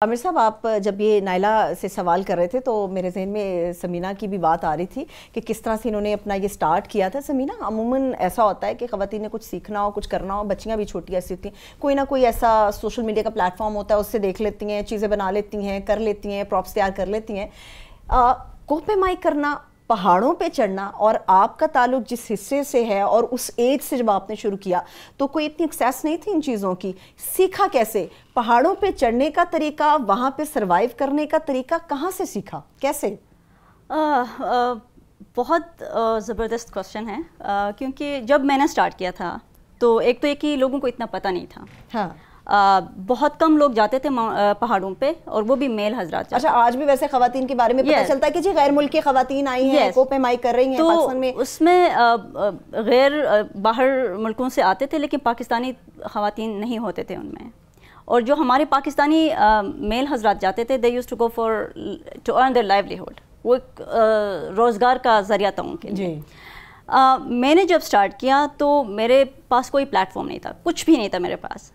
عامر صاحب، آپ جب یہ نائلہ سے سوال کر رہے تھے تو میرے ذہن میں سمینہ کی بھی بات آ رہی تھی کہ کس طرح سے انہوں نے اپنا یہ سٹارٹ کیا تھا. سمینہ، عموماً ایسا ہوتا ہے کہ خواتین نے کچھ سیکھنا ہو، کچھ کرنا ہو، بچیاں بھی چھوٹی ایسی ہوتی ہیں، کوئی نہ کوئی ایسا سوشل میڈیا کا پلیٹ فارم ہوتا ہے، اس سے دیکھ لیتی ہیں، چیزیں بنا لیتی ہیں، کر لیتی ہیں، پراپس تیار کر لیتی ہیں. کوہ پیمائی کرنا، پہاڑوں پہ چڑھنا، اور آپ کا تعلق جس حصے سے ہے اور اس ایج سے جب آپ نے شروع کیا تو کوئی اتنی ایکسیس نہیں تھی ان چیزوں کی. سیکھا کیسے؟ پہاڑوں پہ چڑھنے کا طریقہ، وہاں پہ سروائیو کرنے کا طریقہ کہاں سے سیکھا، کیسے؟ بہت زبردست کوسچن ہے، کیونکہ جب میں نے سٹارٹ کیا تھا تو ایک تو یہ کہ لوگوں کو اتنا پتہ نہیں تھا. ہاں، بہت کم لوگ جاتے تھے پہاڑوں پہ، اور وہ بھی میل حضرات. اچھا، آج بھی ویسے خواتین کے بارے میں پتہ چلتا ہے کہ جی غیر ملکی خواتین آئی ہیں، کوہ پیمائی کر رہی ہیں پاکستان میں. تو اس میں غیر باہر ملکوں سے آتے تھے، لیکن پاکستانی خواتین نہیں ہوتے تھے ان میں. اور جو ہمارے پاکستانی میل حضرات جاتے تھے، they used to go to earn their livelihood. وہ ایک روزگار کا ذریعہ تھا ان کے لیے. میں نے جب سٹارٹ کیا تو میرے پاس کوئی پلیٹ فارم نہیں تھا، کچھ بھی نہیں تھا میرے پاس.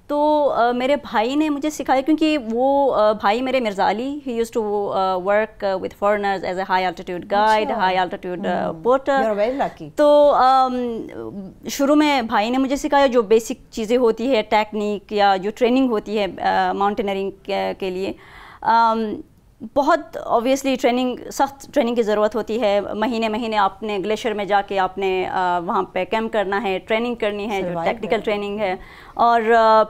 تو میرے بھائی نے مجھے سکھایا، کیونکہ وہ بھائی میرے مرزا علی، he used to work with foreigners as a high altitude guide, high altitude porter. تو شروع میں بھائی نے مجھے سکھایا جو بیسک چیزیں ہوتی ہے، ٹیکنیک یا جو ٹریننگ ہوتی ہے ماؤنٹینئرنگ کے لیے. بہت اوبیسلی سخت ٹریننگ کی ضرورت ہوتی ہے. مہینے آپ نے گلیشیئر میں جا کے آپ نے وہاں پہ کیمپ کرنا ہے، ٹریننگ کرنی ہے، جو ٹیکنیکل ٹریننگ ہے. اور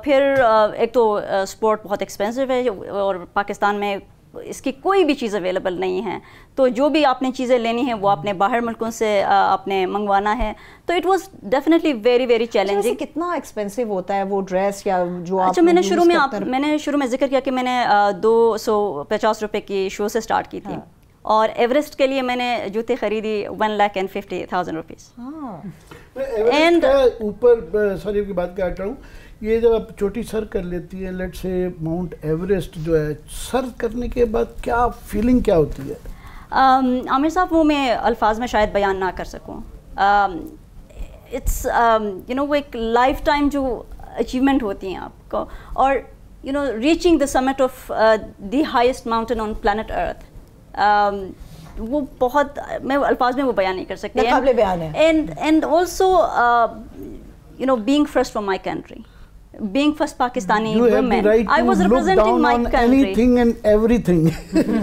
پھر ایک تو اسپورٹ بہت ایکسپینسو ہے، اور پاکستان میں اس کی کوئی بھی چیز اویلیبل نہیں ہے. تو جو بھی آپ نے چیزیں لینی ہیں وہ آپ نے باہر ملکوں سے آپ نے منگوانا ہے. تو it was definitely very very challenging. کتنا ایکسپینسو ہوتا ہے وہ ڈریس یا جو آپ؟ اچھا، میں نے شروع میں ذکر کیا کہ میں نے 250 روپے کی شو سے سٹارٹ کی تھی، اور ایوریسٹ کے لیے میں نے جوتے خریدی 1,50,000 روپیز. اینڈ اوپر سوری کی بات کاٹ رہا ہوں، یہ جب آپ چوٹی سر کر لیتی ہیں، لیٹ سے ماؤنٹ ایوریسٹ جو ہے، سر کرنے کے بعد کیا فیلنگ کیا ہوتی ہے؟ عامر صاحب، وہ میں الفاظ میں شاید بیان نہ کر سکوں. اٹس وہ ایک لائف ٹائم جو اچیومنٹ ہوتی ہیں آپ کو، اور reaching the summit of the highest mountain on planet earth, وہ بہت، میں الفاظ میں وہ بیان نہیں کر سکتی. قابل بیان ہے. And also being first from my country, being first Pakistani woman, I was representing my country. Anything and everything.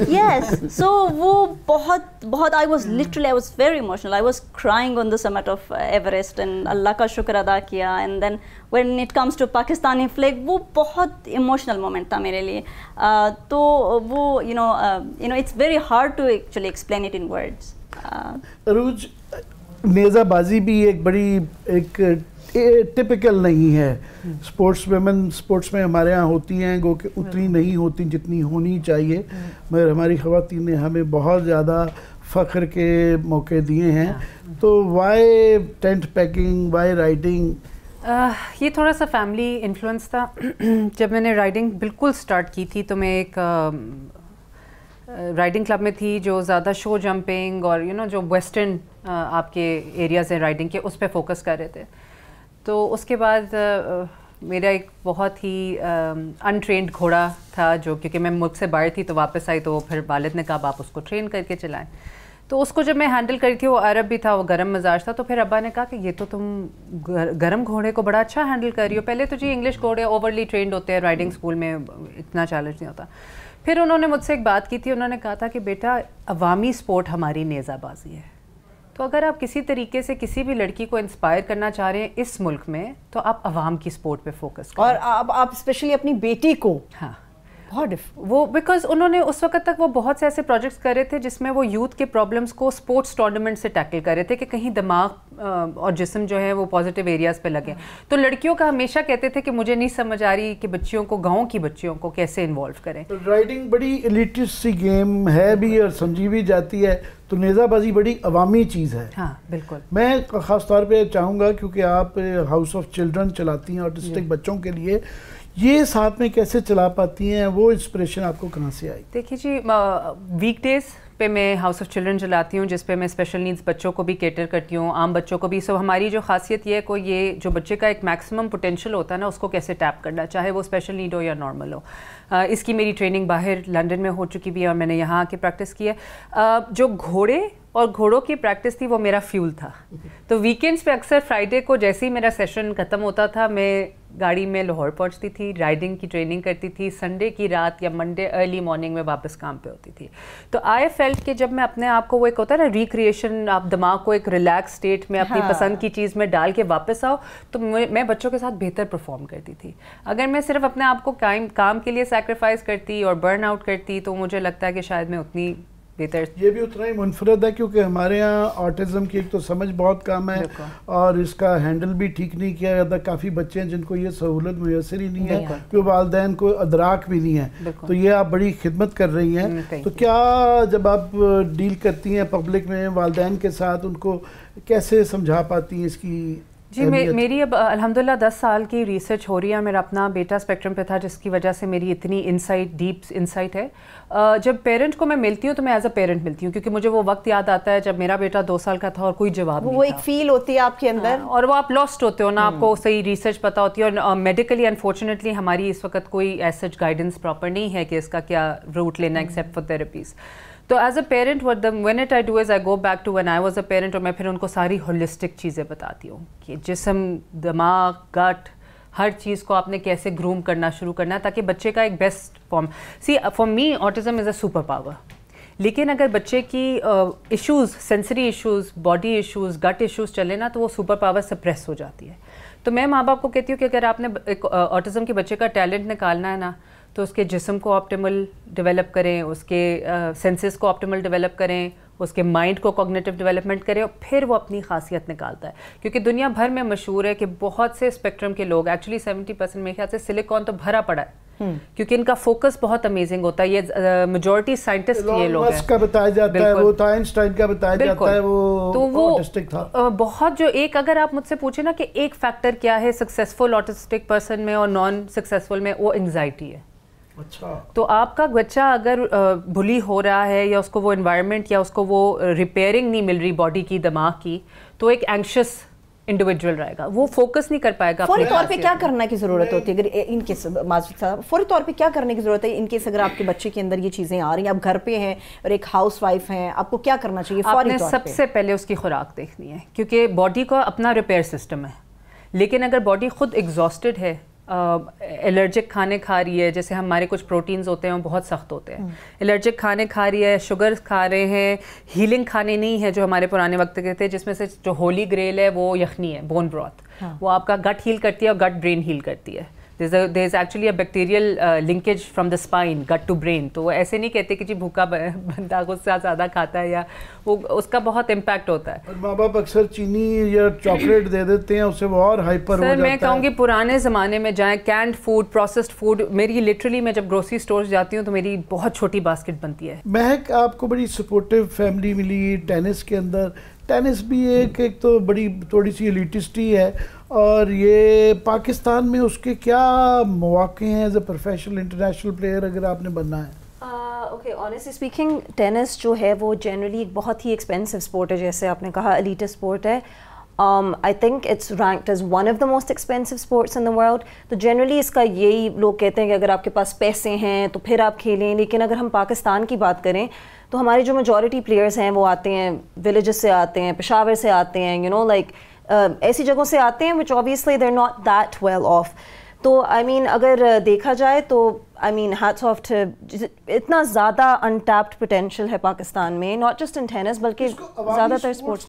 Yes, so وہ بہت I was very emotional. I was crying on the summit of Everest, and اللہ کا شکر ادا کیا. And then when it comes to Pakistani flag, وہ بہت emotional moment تھا میرے لیے. تو وہ it's very hard to actually explain it in words. عروج، نیزہ بازی بھی ایک بڑی ٹپیکل نہیں ہے. اسپورٹس ویمن اسپورٹس میں ہمارے ہاں ہوتی ہیں، گو کہ اتنی نہیں ہوتی جتنی ہونی چاہیے، مگر ہماری خواتین نے ہمیں بہت زیادہ فخر کے موقع دیے ہیں. تو why tent packing, why riding? یہ تھوڑا سا فیملی انفلوئنس تھا. جب میں نے رائڈنگ بالکل سٹارٹ کی تھی تو میں ایک رائڈنگ کلب میں تھی جو زیادہ شو جمپنگ اور جو ویسٹرن آپ کے ایریاز ہیں رائڈنگ کے، اس پہ فوکس کر رہے تھے. تو اس کے بعد میرا ایک بہت ہی انٹرینڈ گھوڑا تھا، جو کیونکہ میں ملک سے باہر تھی تو واپس آئی، تو پھر والد نے کہا آپ اس کو ٹرین کر کے چلائیں. تو اس کو جب میں ہینڈل کری تھی، وہ عرب بھی تھا، وہ گرم مزاج تھا. تو پھر ابا نے کہا کہ یہ تو تم گرم گھوڑے کو بڑا اچھا ہینڈل کر رہی ہو. پہلے تو جی انگلش گھوڑے اوورلی ٹرینڈ ہوتے ہیں رائڈنگ اسکول میں، اتنا چیلنج نہیں ہوتا. پھر انہوں نے مجھ سے ایک بات کی تھی، انہوں نے کہا تھا کہ بیٹا عوامی سپورٹ ہماری نیزہ بازی ہے. تو اگر آپ کسی طریقے سے کسی بھی لڑکی کو انسپائر کرنا چاہ رہے ہیں اس ملک میں، تو آپ عوام کی سپورٹ پہ فوکس کریں. اور آپ اسپیشلی اپنی بیٹی کو. ہاں، وہ بیکاز انہوں نے اس وقت تک وہ بہت سے ایسے پروجیکٹس کر رہے تھے جس میں وہ یوتھ کے پرابلمس کو اسپورٹس ٹورنامنٹ سے ٹیکل کر رہے تھے کہ کہیں دماغ اور جسم جو ہے وہ پازیٹیو ایریاز پہ لگے. تو لڑکیوں کا ہمیشہ کہتے تھے کہ مجھے نہیں سمجھ آ رہی کہ بچیوں کو، گاؤں کی بچیوں کو کیسے انوالو کریں. رائڈنگ بڑی ایلیٹسٹ سی گیم ہے بھی اور سمجھی بھی جاتی ہے، تو نیزہ بازی بڑی عوامی چیز ہے. ہاں بالکل. میں خاص طور پہ چاہوں گا، کیونکہ آپ ہاؤس آف چلڈرن چلاتی ہیں آٹسٹک بچوں کے لیے، یہ ساتھ میں کیسے چلا پاتی ہیں؟ وہ انسپریشن آپ کو کہاں سے آئی؟ دیکھیے جی، ویک ڈیز پہ میں ہاؤس آف چلڈرن چلاتی ہوں, جس پہ میں اسپیشل نیڈس بچوں کو بھی کیٹر کرتی ہوں, عام بچوں کو بھی. سو ہماری جو خاصیت یہ ہے کہ یہ جو بچے کا ایک میکسیمم پوٹینشیل ہوتا ہے نا, اس کو کیسے ٹیپ کرنا, چاہے وہ اسپیشل نیڈ ہو یا نارمل ہو. اس کی میری ٹریننگ باہر لنڈن میں ہو چکی بھی ہے اور میں نے یہاں آ کے پریکٹس کی ہے. جو گھوڑے اور گھوڑوں کی پریکٹس تھی وہ میرا فیول تھا. تو ویکینڈس پہ اکثر فرائیڈے کو جیسے ہی میرا سیشن ختم ہوتا تھا, میں گاڑی میں لاہور پہنچتی تھی, رائڈنگ کی ٹریننگ کرتی تھی, سنڈے کی رات یا منڈے ارلی مارننگ میں واپس کام پہ ہوتی تھی. تو آئی فیلٹ کہ جب میں اپنے آپ کو, وہ ایک ہوتا ہے نا ریکریشن, آپ دماغ کو ایک ریلیکس اسٹیٹ میں اپنی پسند کی چیز میں ڈال کے واپس آؤ, تو میں بچوں کے ساتھ بہتر پرفارم کرتی تھی. اگر میں صرف اپنے آپ کو کام کے لیے سیکریفائز کرتی اور برن آؤٹ کرتی, تو مجھے لگتا ہے کہ شاید میں اتنی بہتر. یہ بھی اتنا ہی منفرد ہے کیونکہ ہمارے یہاں آٹزم کی ایک تو سمجھ بہت کم ہے اور اس کا ہینڈل بھی ٹھیک نہیں کیا جاتا. کافی بچے ہیں جن کو یہ سہولت میسر ہی نہیں ہے, کہ والدین کو ادراک بھی نہیں ہے. تو یہ آپ بڑی خدمت کر رہی ہیں. تو کیا جب آپ ڈیل کرتی ہیں پبلک میں والدین کے ساتھ, ان کو کیسے سمجھا پاتی ہیں اس کی؟ جی میری اب الحمدللہ 10 سال کی ریسرچ ہو رہی ہے. میرا اپنا بیٹا اسپیکٹرم پہ تھا, جس کی وجہ سے میری اتنی انسائٹ, ڈیپ انسائٹ ہے. جب پیرنٹ کو میں ملتی ہوں تو میں ایز اے پیرنٹ ملتی ہوں, کیونکہ مجھے وہ وقت یاد آتا ہے جب میرا بیٹا 2 سال کا تھا اور کوئی جواب نہیں تھا. وہ ایک فیل ہوتی ہے آپ کے اندر, اور وہ آپ لاسٹ ہوتے ہو نا, آپ کو صحیح ریسرچ پتہ ہوتی ہے. اور میڈیکلی انفارچونیٹلی ہماری اس وقت کوئی ایز سچ گائیڈنس پراپر نہیں ہے کہ اس کا کیا روٹ لینا ایکسیپٹ فار تھراپیز. تو as a parent when it I do is I go back to when I was a parent, اور میں پھر ان کو ساری ہولسٹک چیزیں بتاتی ہوں کہ جسم, دماغ, گٹ, ہر چیز کو آپ نے کیسے گروم کرنا شروع کرنا ہے تاکہ بچے کا ایک best form. See for me autism is a super power. لیکن اگر بچے کی issues, sensory issues, body issues, gut issues چلے نا, تو وہ سپر پاور سپریس ہو جاتی ہے. تو میں ماں باپ کو کہتی ہوں کہ اگر آپ نے ایک آٹزم کے بچے کا ٹیلنٹ نکالنا ہے نا, تو اس کے جسم کو آپٹیمل ڈیولپ کریں, اس کے سینسز کو آپٹیمل ڈیولپ کریں, اس کے مائنڈ کو کوگنیٹو ڈیولپمنٹ کریں, اور پھر وہ اپنی خاصیت نکالتا ہے. کیونکہ دنیا بھر میں مشہور ہے کہ بہت سے اسپیکٹرم کے لوگ, ایکچولی 70% میرے خیال سے سلیکون تو بھرا پڑا ہے, کیونکہ ان کا فوکس بہت امیزنگ ہوتا ہے. یہ میجورٹی سائنٹسٹ یہ لوگ ہیں. کا بتایا جاتا ہے, وہ آئنسٹائن کا بتایا جاتا ہے, وہ آٹسٹک تھا. بہت جو ایک, اگر آپ مجھ سے پوچھیں نا کہ ایک فیکٹر کیا ہے سکسیزفل آٹسٹک پرسن میں اور نان سکسیزفل میں, وہ انگزائٹی ہے. اچھا. تو آپ کا بچہ اگر بلی ہو رہا ہے, یا اس کو وہ انوائرمنٹ, یا اس کو وہ ریپیئرنگ نہیں مل رہی باڈی کی, دماغ کی, تو ایک اینکشس انڈیویجول رہے گا, وہ فوکس نہیں کر پائے گا. فوری طور پہ کیا کرنے کی ضرورت ہوتی ہے اگر ان کے فوری طور پہ کیا کرنے کی ضرورت ہے ان کیس اگر آپ کے بچے کے اندر یہ چیزیں آ رہی ہیں, آپ گھر پہ ہیں اور ایک ہاؤس وائف ہیں, آپ کو کیا کرنا چاہیے فوری طور پہ؟ سب سے پہلے اس کی خوراک دیکھنی ہے, کیونکہ باڈی کا اپنا ریپیئر سسٹم ہے. لیکن اگر باڈی خود ایگزاسٹڈ ہے, الرجک کھانے کھا رہی ہے, جیسے ہمارے کچھ پروٹینز ہوتے ہیں وہ بہت سخت ہوتے ہیں, الرجک کھانے کھا رہی ہے, شوگر کھا رہے ہیں, ہیلنگ کھانے نہیں ہے جو ہمارے پرانے وقت کے تھے, جس میں سے جو ہولی گریل ہے وہ یخنی ہے, بون بروتھ, وہ آپ کا گٹ ہیل کرتی ہے اور گٹ برین ہیل کرتی ہے. there is actually a bacterial linkage from the spine, gut to brain. تو وہ ایسے نہیں کہتے کہ جی بھوکا بندہ غصہ زیادہ کھاتا ہے, یا وہ اس کا بہت امپیکٹ ہوتا ہے. اور ماں باپ اکثر چینی یا چاکلیٹ دے دیتے ہیں, اس سے وہ اور ہائپر ہو جاتا ہے. سر میں کہوں گی پرانے زمانے میں جائیں, کینڈ فوڈ, پروسیسڈ فوڈ, میری لٹرلی میں جب گروسری اسٹورز جاتی ہوں تو میری بہت چھوٹی باسکٹ بنتی ہے. مہک, آپ کو بڑی سپورٹیو فیملی ملی ٹینس کے اندر. ٹینس بھی ایک تو بڑی تھوڑی سی ایلیٹسٹ ہی ہے, اور یہ پاکستان میں اس کے کیا مواقع ہیں as a professional international player اگر آپ نے بننا ہے؟ اوکے, آنیسٹلی اسپیکنگ ٹینس جو ہے وہ جنرلی ایک بہت ہی ایکسپینسو اسپورٹ ہے, جیسے آپ نے کہا ایلیٹ اسپورٹ ہے. I think it's ranked as one of the most expensive sports in the world. تو جنرلی اس کا یہی لوگ کہتے ہیں کہ اگر آپ کے پاس پیسے ہیں تو پھر آپ کھیلیں. لیکن اگر ہم پاکستان کی بات کریں تو ہماری جو میجورٹی پلیئرس ہیں وہ آتے ہیں ولیجز سے, آتے ہیں پشاور سے, آتے ہیں لائک ایسی جگہوں سے آتے ہیں which obviously they're not that well off. تو آئی مین اگر دیکھا جائے تو آئی مین hats off to اتنا زیادہ untapped potential ہے پاکستان میں, not just in tennis بلکہ زیادہ تر اسپورٹس.